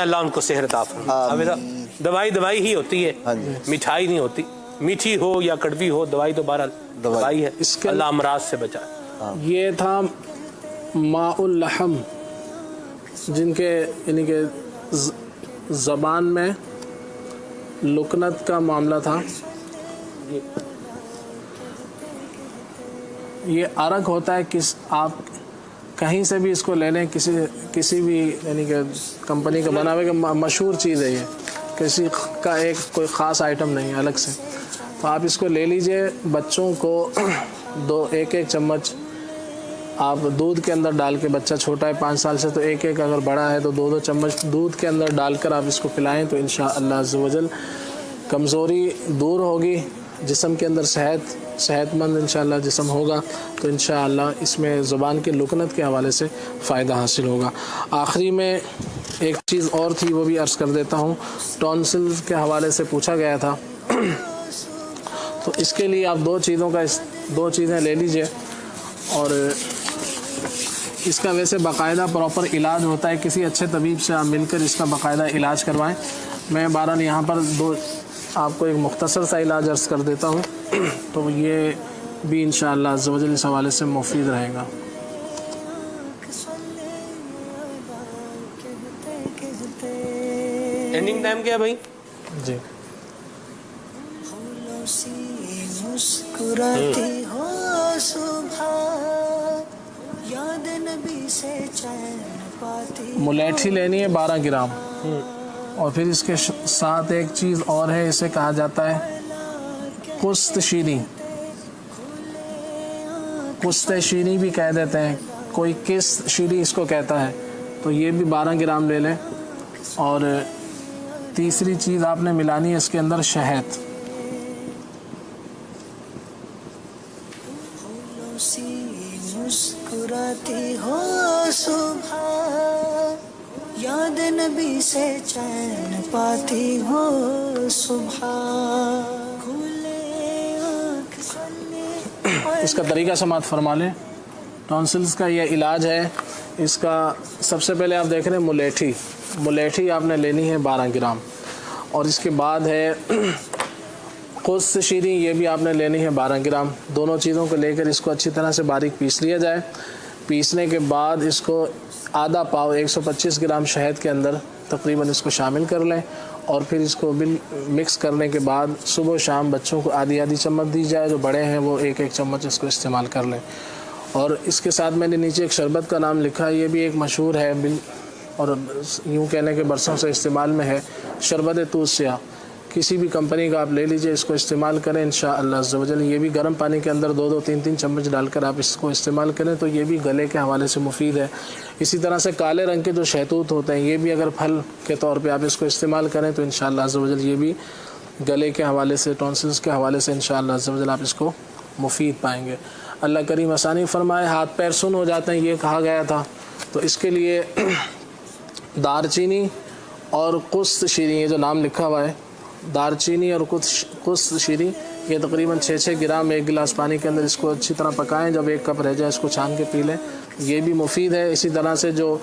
अल्लाह उनको सेहत अता फरमाए। दवाई दवाई ही होती है, मिठाई नहीं होती। मीठी हो या कड़वी हो, दवाई तो बहरहाल दवाई है। इसके अल्लाह अमराज से बचाए। ये था माउल लहम, जिनके यानी कि ज़बान में लुकनत का मामला था। ये अरक होता है। आप कहीं से भी इसको ले लें, किसी भी यानी कि कंपनी का बना हुआ मशहूर चीज़ है। ये किसी का एक कोई ख़ास आइटम नहीं है अलग से। तो आप इसको ले लीजिए। बच्चों को एक चम्मच आप दूध के अंदर डाल के, बच्चा छोटा है 5 साल से तो एक अगर बड़ा है तो 2 चम्मच दूध के अंदर डालकर आप इसको पिलाएं तो इंशाअल्लाह अज़्ज़ व जल कमज़ोरी दूर होगी, जिस्म के अंदर सेहतमंद इंशाअल्लाह जिस्म होगा। तो इंशाअल्लाह इसमें ज़ुबान की लुकनत के हवाले से फ़ायदा हासिल होगा। आखिरी में एक चीज़ और थी, वो भी अर्ज़ कर देता हूँ। टॉन्सिल्स के हवाले से पूछा गया था तो इसके लिए आप 2 चीज़ें ले लीजिए। और इसका वैसे बाकायदा प्रॉपर इलाज होता है। किसी अच्छे तबीब से आप मिलकर इसका बाकायदा इलाज करवाएं। मैं बहरहाल यहाँ पर आपको एक मुख्तसर सा इलाज अर्ज़ कर देता हूँ तो ये भी इंशाअल्लाह अज़्ज़ व जल इस हवाले से मुफीद रहेगा। एंडिंग टाइम क्या है भाई? जी। मुस्कुराती हो सुबह, याद नबी से चैन पाती। मुलेठी लेनी है 12 ग्राम। और फिर इसके साथ एक चीज़ और है, इसे कहा जाता है कुस्त शीरी भी कह देते हैं, कोई किस्त शीरी इसको कहता है। तो ये भी 12 ग्राम ले लें। और तीसरी चीज़ आपने मिलानी है इसके अंदर शहद। मुस्कुराती हो सुबह, याद नबी से चैन पाती हो सुबह। इसका तरीका समात फरमा लें। टॉन्सिल्स का ये इलाज है। इसका सबसे पहले आप देख रहे हैं मुलेठी आपने लेनी है 12 ग्राम। और इसके बाद है खुस्त शीरी, ये भी आपने लेनी है 12 ग्राम। दोनों चीज़ों को लेकर इसको अच्छी तरह से बारीक पीस लिया जाए। पीसने के बाद इसको आधा पाव 125 ग्राम शहद के अंदर तकरीबन इसको शामिल कर लें। और फिर इसको मिक्स करने के बाद सुबह शाम बच्चों को आधी चम्मच दी जाए। जो बड़े हैं वो एक चम्मच इसको इस्तेमाल कर लें। और इसके साथ मैंने नीचे एक शरबत का नाम लिखा है, ये भी एक मशहूर है और यूँ कहने के बरसों से इस्तेमाल में है, शरबत तूसिया। किसी भी कंपनी का आप ले लीजिए, इसको इस्तेमाल करें इंशाअल्लाह अज़्ज़ व जल। ये भी गर्म पानी के अंदर 2-2, 3-3 चम्मच डालकर आप इसको इस्तेमाल करें तो ये भी गले के हवाले से मुफीद है। इसी तरह से काले रंग के जो शहतूत होते हैं, ये भी अगर फल के तौर पे आप इसको इस्तेमाल करें तो इंशाअल्लाह अज़्ज़ व जल ये भी गले के हवाले से, टॉन्सिल्स के हवाले से इंशाअल्लाह अज़्ज़ व जल आप इसको मुफीद पाएंगे। अल्लाह करीम आसानी फरमाए। हाथ पैर सुन हो जाते हैं, ये कहा गया था, तो इसके लिए दारचीनी और कुस्त शीरी, ये जो नाम लिखा हुआ है दारचीनी और कुस्त शीरी, ये तकरीबन 6-6 ग्राम 1 गिलास पानी के अंदर इसको अच्छी तरह पकाएं। जब 1 कप रह जाए इसको छान के पी लें, ये भी मुफीद है। इसी तरह से जो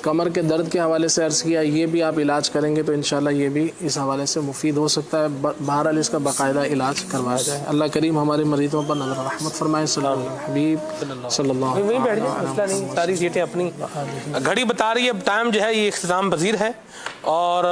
कमर के दर्द के हवाले से अर्ज़ किया, ये भी आप इलाज करेंगे तो इंशाअल्लाह ये भी इस हवाले से मुफीद हो सकता है। बहरहाल इसका बाकायदा इलाज करवाया जाए। अल्लाह करीम हमारे मरीज़ों पर नज़र रहमत फरमाए। हबीब सल्लल्लाहु अलैहि वसल्लम। सारी सीटें अपनी घड़ी बता रही है, टाइम जो है ये इख्तिताम पज़ीर है। और